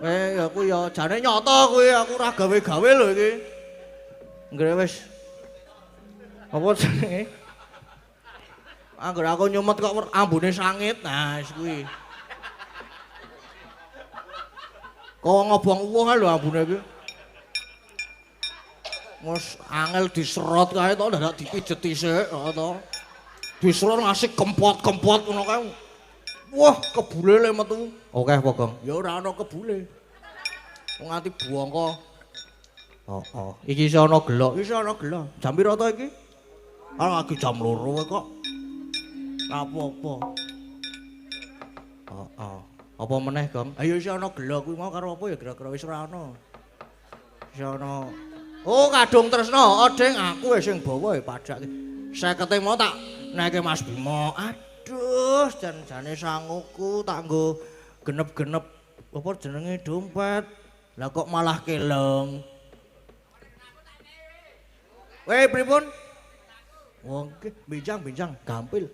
Ya kuwi ya jane nyata kuwi aku ora gawe-gawe lho iki. Nggih wis. Apa jenenge? Angger aku nyumet kok ambune sangit. Nah, wis kuwi. Kok ngobong uwah lho ambune iki. Mus angel diserot kae to ndak dipijet dhisik to. Diserot ngasih kempot-kempot ngono kae. Wah, kebule le metu. Oke apa, Gong? Ya ora ana kebule. nganti buangka. Oh. Iki isih ana gelok. Isih ana gelok. Jam pira to iki? Ah lagi jam 2 kok. Apa-apa. Oh. Apa meneh, Gong? Ayo isih ana gelok kuwi mau karo apa ya kira-kira wis ora ana. Isih ana. Oh, kadung tresno. Oh, Ding, aku wis sing bawa ya pajak iki. 50 mau tak neke Mas Bimo. Aduh, jane sanguku tak nggo genep-genep apa jenenge dompet. Lah kok malah keleng. Weh, pripun? Wong ki bincang gampil.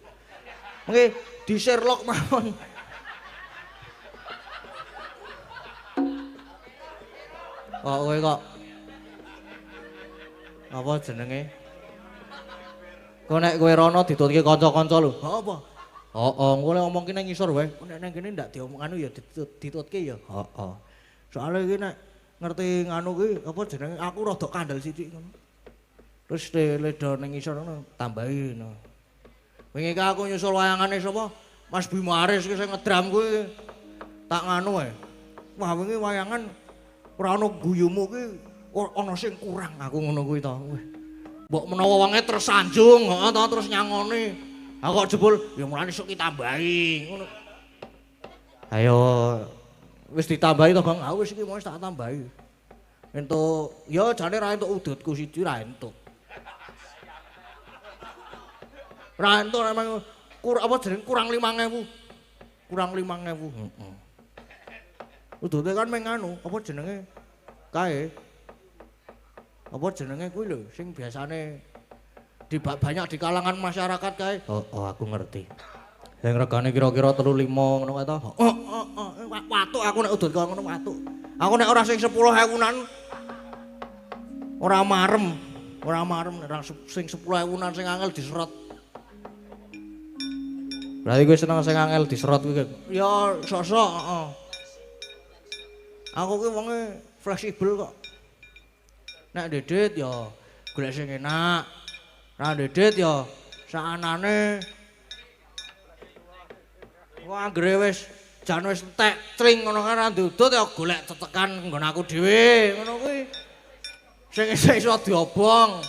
Nggih, di Sherlock mawon. Kok kowe kok apa jenenge? Kok nek kowe rono ditutke kanca-kanca lho. Apa? Heeh, kowe ngomong ki nang ngisor wae. Nek nang kene ndak diomong anu ya ditutke ya. Heeh. Soale iki nek ngerti nganu ki apa jenenge aku rada kandel sithik ngono. Terus ledo ning ngisor ngono tambahi no. Wingi ka aku nyusul wayangane sapa? Mas Bimo Aris ki sing ngedram kuwi tak nganu ae. Wah wingi wayangan ora ana guyumu ki ana sing kurang aku ngono kuwi to. Mbok menawa wonge tersanjung, heeh to terus nyangoni. Ha kok jebul ya mulane sok ditambahi ngono. Ayo wis ditambahi to, Bang. Aku wis iki mau tak tambahi. Entuk ya jane ra entuk udutku siji ra entuk. Ra entuk memang apa jeneng kurang 5.000. Kurang 5.000. Heeh. Udute kan meng anu, apa jenenge? Kae. Apa jenenge kuwi lho sing biasane banyak di kalangan masyarakat kae. Oh, aku ngerti. Sing regane kira-kira 3-5 ngono kae to. Watuk aku nek udut kaya ngono watuk. Aku nek ora sing 10.000-an ora marem. Ora marem nek sing 10.000-an sing angel diserot. Berarti gue seneng sing angel diserot kuwi. Ya sosok, heeh. Aku ki wonge fleksibel kok. Nek dedit ya golek sing enak. Ra dedit ya sakanane. Wah, anggere wis jan wis entek tring ngono kan ra ndudut ya golek tetekan nggon aku dhewe, ngono kuwi. Sing iso diobong.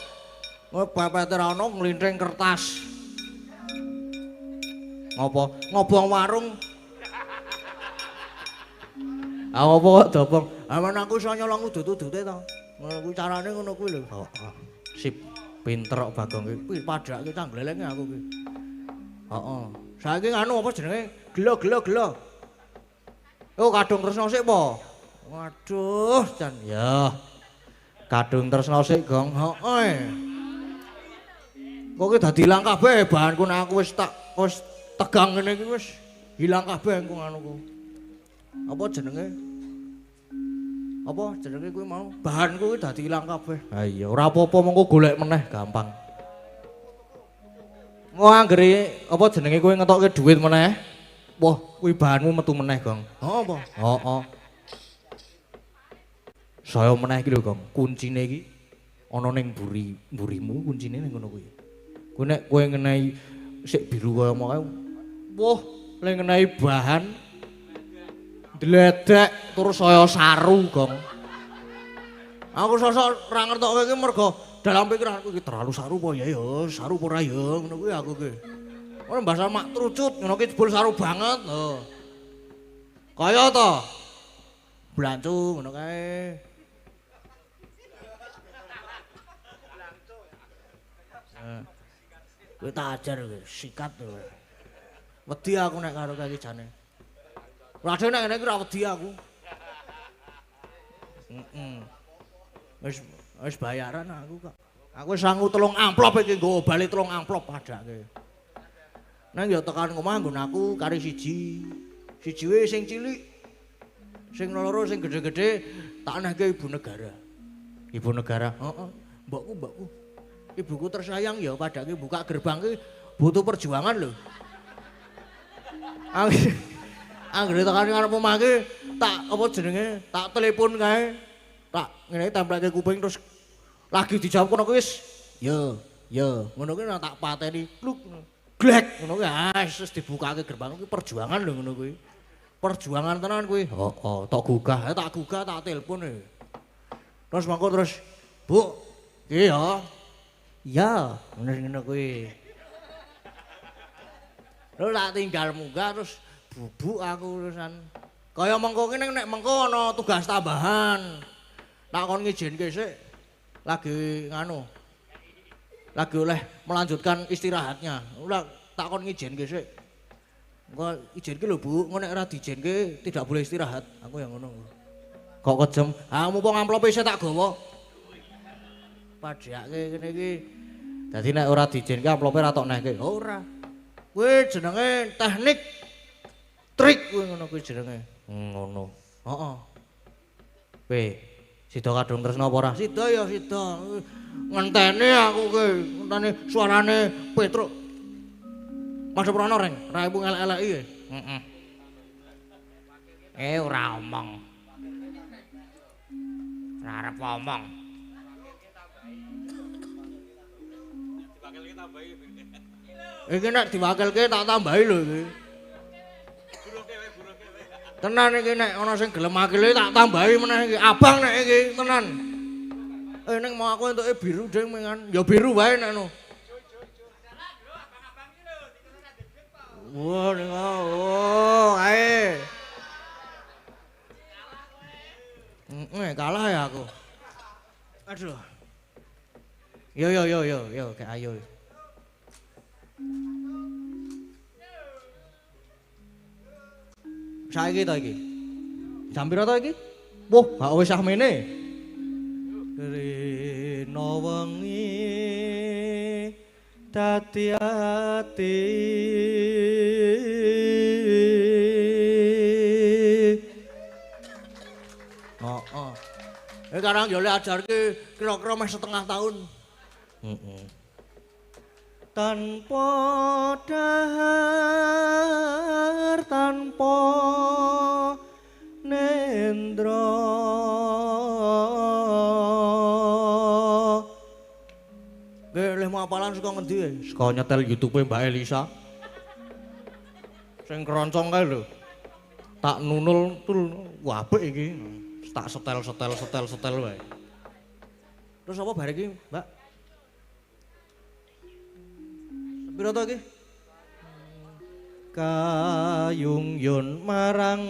Kowe pepete ra ono nglinthing kertas. Ngobong warung. Apa kok dobong? Aman aku iso nyolong udut-udute to. Ngono kuwi carane ngono kuwi lho. Heeh. Sip. Pinter kok Bagong iki. Kuwi padake cangglelenge aku kuwi. Heeh. Saiki anu apa jenenge? Gelo. Oh, kadung tresno sik po. Waduh, jan ya. Kadung tresno sik, Gong. Heeh. Kok ki dadi ilang kabeh bahanku nek aku wis tegang ngene iki wis hilang kabeh engko anuku. Apa jenenge? Apa jenenge kuwi mau? Bahanku kuwi dadi ilang kabeh. Ha iya, ora apa-apa mengko golek meneh gampang. Ngo anggere apa jenenge kowe ngetokke dhuwit meneh? Wah, kuwi bahanmu metu meneh, Gong. Heeh apa? Heeh. Saya meneh iki lho, Gong. Kuncine iki ana ning mburimu, kuncine ning ngono kuwi. Kowe nek kowe ngenehi sik biru kaya mau kae. Wah, lek ngenehi bahan dledek terus saya saru, Gong. Aku sosok ora ngertokke iki mergo dalam pikiranku iki terlalu saru apa ya saru apa ora ya ngono kuwi aku ki. Ora bahasa mak trucut ngono ki jebul saru banget lho. Kaya to. Blancu ngono kae. Kowe tak ajar kowe sikat kowe. Wedi aku nek karo kaki jane. Waduh nek ngene iki ora wedi aku. Wis bayaran aku kok. Aku sangu 3 amplop iki nggo bali 3 amplop padake. Nang ya tekan omah nggon aku kari siji. Siji wae sing cilik. Sing loro sing gedhe-gedhe tak nehke ibu negara. Ibu negara. Heeh. Mbokku. Ibuku tersayang ya padake buka gerbang ki butuh perjuangan lho. Anggere tekan ngarep omah ki tak apa jenenge? Tak telepon kae. Tak ngene templeke kuping terus lagi dijawab kono kuwi wis ya ngono kuwi tak pateni kluk glek ngono kuwi wis dibukake gerbang kuwi perjuangan lho ngono kuwi perjuangan tenan kuwi. Heeh, tak gugah, tak telepon e. Terus mangko terus, "Bu, iki ya." "Iya, ngene kuwi." Terus tak tinggal munggah terus bubuk aku terusan. Kaya mengko kene nek mengko ana tugas tambahan. Tak kon ngizinke sik. Lagi nganu. Lagi oleh melanjutkan istirahatnya. Ora tak kon ngizinke sik. Engko izinke lho Bu, engko nek ora diizinke tidak boleh istirahat. Aku yang ngono. Kok kejem? Ah mumpung amplope isih tak gawa. Padhake kene iki. Dadi nek ora diizinke amplope ra tok nehke. Ora. Kuwi jenenge teknik trik kuwi ngono kuwi jenenge. Ngono. Heeh. Kowe sida kadung tresna apa ora? Sida ya sida. Ngenteni aku ki, ngenteni suarane Petruk. Mas Prana reng, raimu elek-eleki ya? Heeh. Ora omong. Ora arep omong. Iki nek diwakilke tak tambahi lho iki. Tenan iki nek ana sing gelem makile tak tambahi meneh iki. Abang nek iki tenan. Ning mau aku entuke biru ding mengan. Ya biru wae nek no. Wah, ning ae. Kalah ya aku. Aduh. Yo, kayak ayo. Saiki ta iki? Jam pira ta iki? Wah, gak wis samene. Rena wengi dadi ati. Heeh. Sekarang yo le ajarke kira-kira meh setengah tahun. Tanpa dahar tanpa nendra Geleh mau apalan suka ngendi suka nyetel YouTube Mbak Elisa sing keroncong kae lho tak nunul tul apik iki tak setel wae terus apa bare iki Mbak pira to iki? Kayung yun marang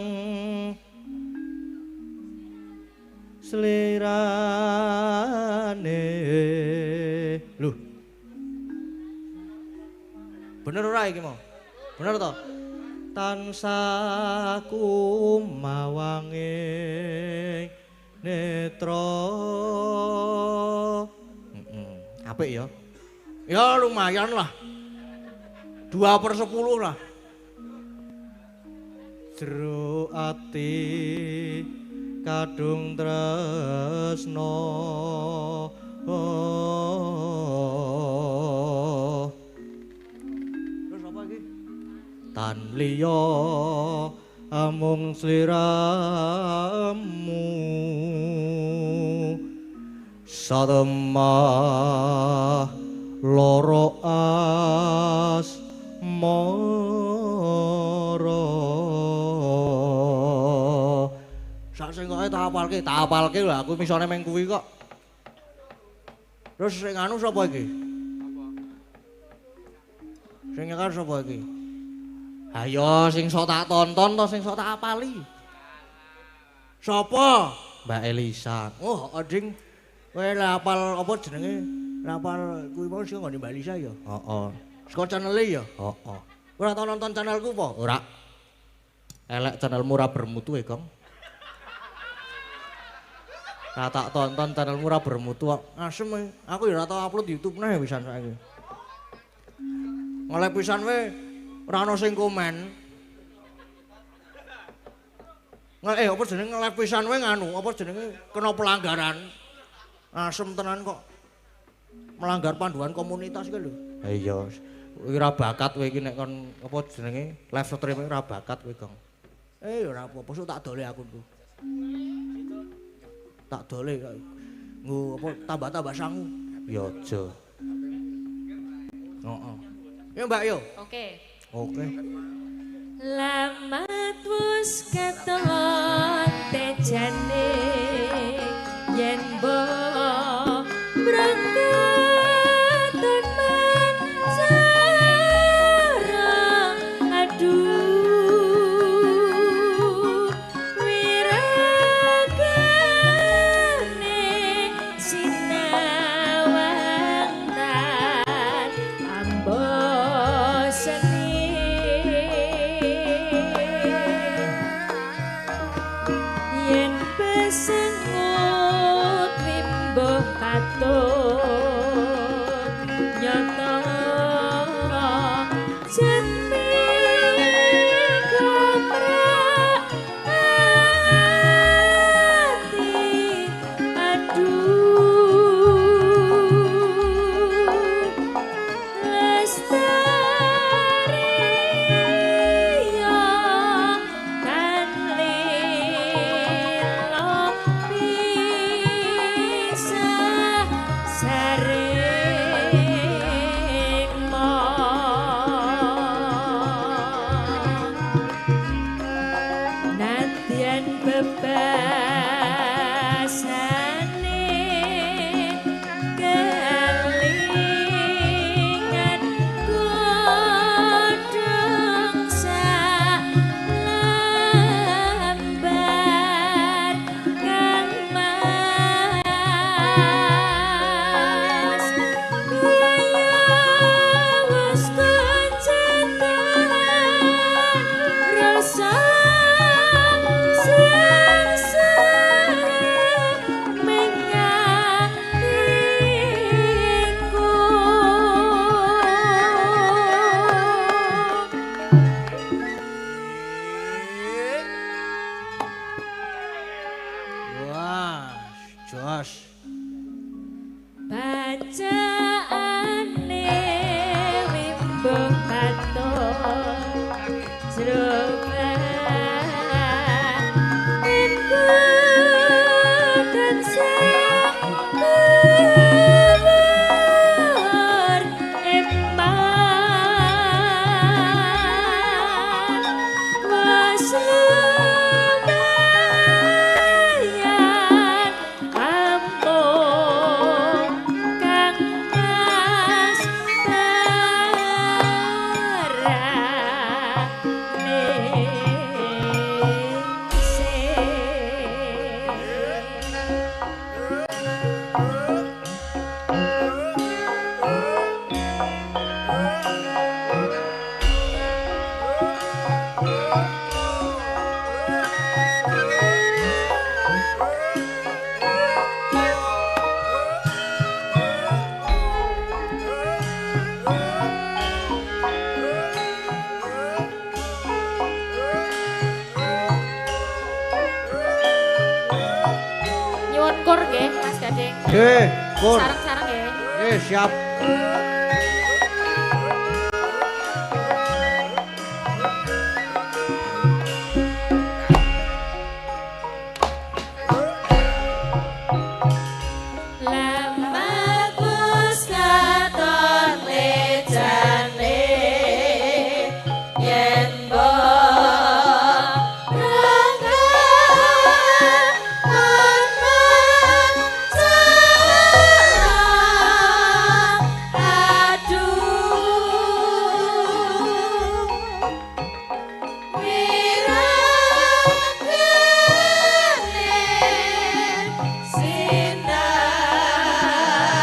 slirane. Lho. Bener ora iki mau? Bener to? Tansah kumawange netra. Apik ya? Ya lumayan lah. 2/10 lah. Jero ati kadung tresna terus apa iki? Tan liya amung sliramu satemah loro asmara sak sing kok tak apalke lho aku misone meng kuwi kok terus sing anu sapa iki sing nyekel sapa iki ayo sing sok tak tonton to sing sok tak apali sapa Mbak Elisa oh ading kowe lha apal apa jenenge rapal kuwi mau sing nggone Mbak Lisa ya? Heeh. Saka channel-e ya? Heeh. Ora tau nonton channelku apa? Ora. Elek channelmu ora bermutu e, Gong. Ora tak tonton channelmu ora bermutu kok. Asem e. Aku ya ora tau upload YouTube neh pisan saiki. Oleh pisan we ora ana sing komen. Apa jenenge live pisan we nganu, apa jenenge kena pelanggaran. Asem tenan kok. Melanggar panduan komunitas ki lho. Ha iya. Kowe ora bakat kowe iki nek kon apa jenenge live stream ora bakat kowe, Gong. Ora apa-apa, sok tak dole aku tuh. Tak dole nggo apa tambah-tambah sangu. Ya aja. Heeh. Ya Mbak yo. Oke. Oke. Lamat wis keton tejane yen mbok brengketon mancara aduh wiragane sinawangan ambosane yen pesengut rimbuh katut nyata jati komrak ati aduh lestari yo kan lilo bisa saring nadyan bebasane kelingan godhong salambat kang mas kaya wis kecetan rasa sengsara mengatiku. Wah, jos. Bacaane wimbuh katon jrobanen tansah kulur empan was lumayan ampun kang mas nyuwun kur nggih Mas Gading. Kur. Sareng-sareng nggih. Siap. Lamat wis katon lejane yen mbok brengketon mancara aduh wiragane sinawangan ambosane yen pesengut rimbuh katut nyata jati komrak ati aduh lestari yo kan lilo bisa saring monggo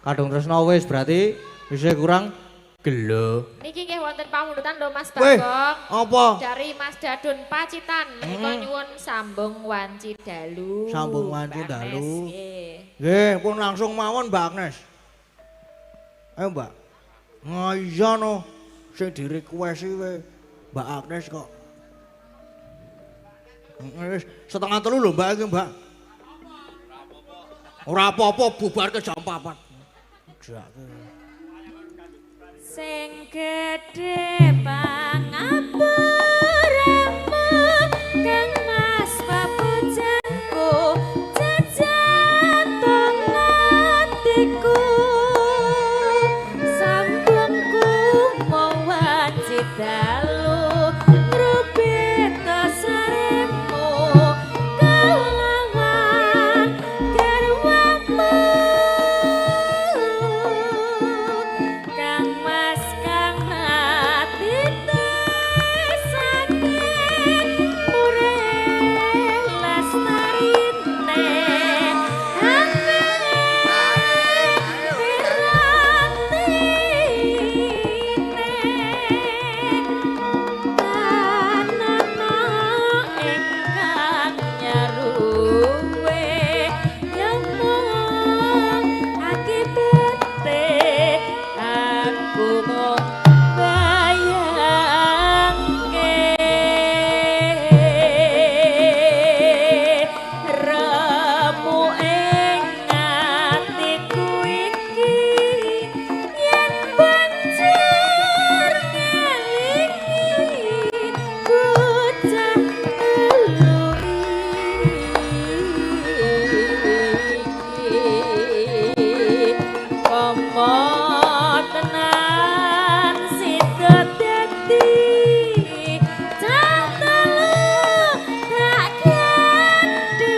Kadung tresno wis berarti isih kurang gelo. Niki nggih wonten pamundhutan lho Mas Weh, Bagong. apa? Dari Mas Dadun Pacitan menika nyuwun sambung wanci dalu. Sambung wanci Mbak Agnes, dalu. nggih. Nggih, pun langsung mawon Mbak Agnes. Ayo Mbak. Iya no, sing direquesti we Mbak Agnes kok. Wis setengah telu lho Mbak iki Mbak. Ora apa-apa bubar ke jam 4. Jake. Sing gedhe pangapuramu Kang Mas papujanku jajatong atiku sambungku mau wanci dalu ngrubita saremu kelawan garwamu Kang Mas kang ati sakit urip lestarine tenan sida dadi cantelu tak ganti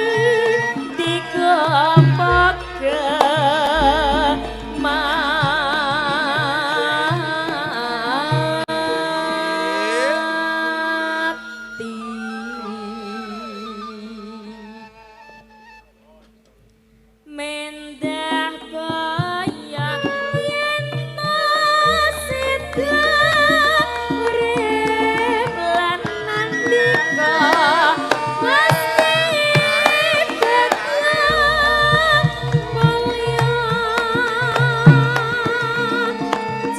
dikompok mendah bayang yen sida urip lan nandika mesti bakal mulya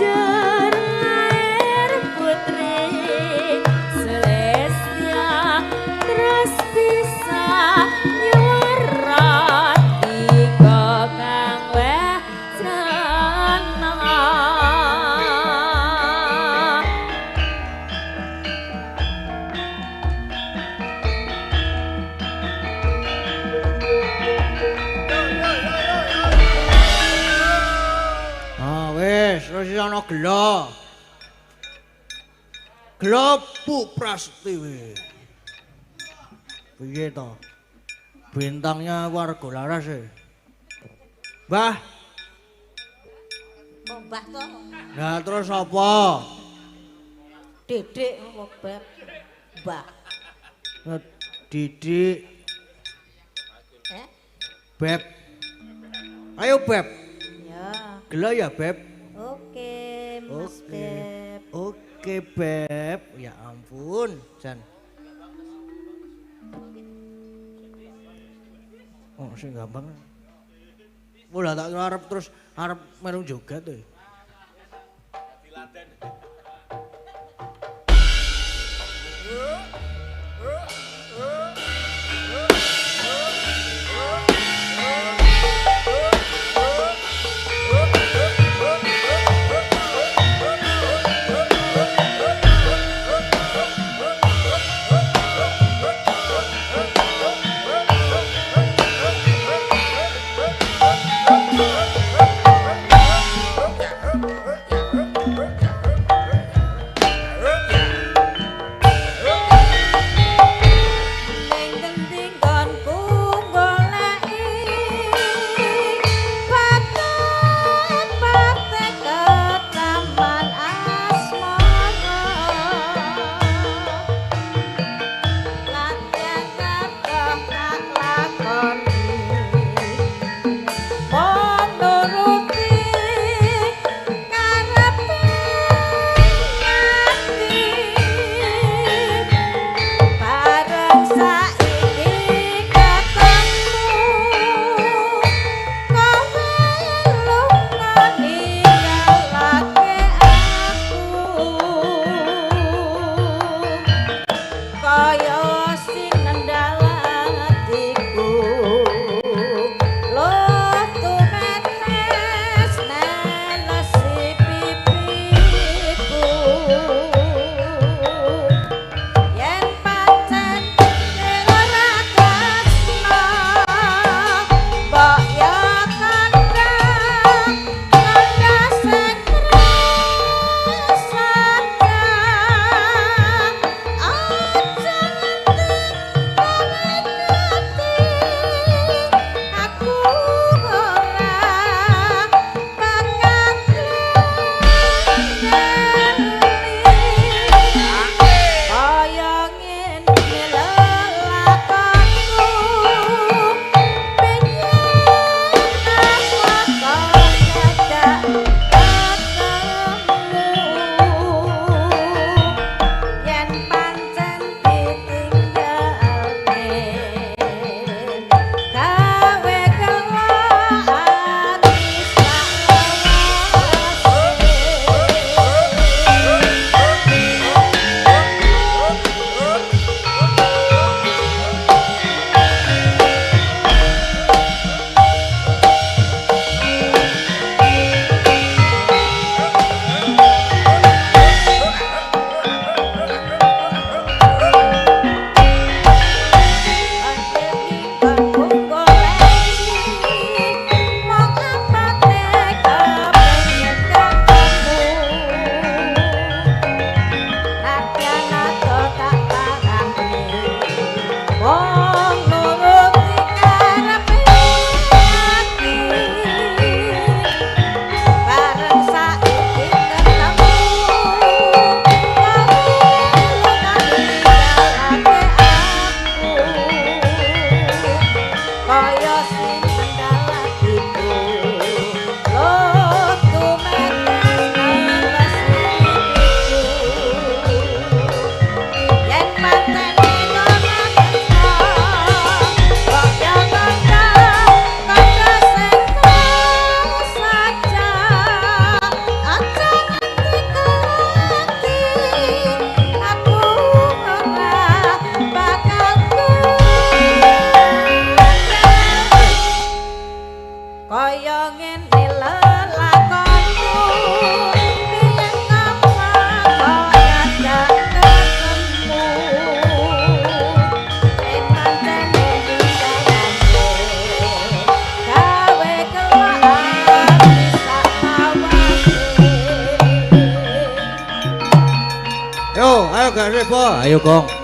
jar lair putri Celestia terus bisa nyurat tiga kang wesana Ah wis, terus ana gelo. Gelo Bu Prasti we. Piye to? Bintangnya warga laras e. Mbah, Mbah kok nah terus apa? Dedek apa bab Mbah Nah, Didik, Beb. Ayo Beb. ya Gelo ya Beb. oke Mas Beb Oke Beb. Ya ampun, Jan. Oh, sing gampang. Ulah tak kira arep terus arep melu joget tuh. ayo gak sih, Po. Ayo, Gong.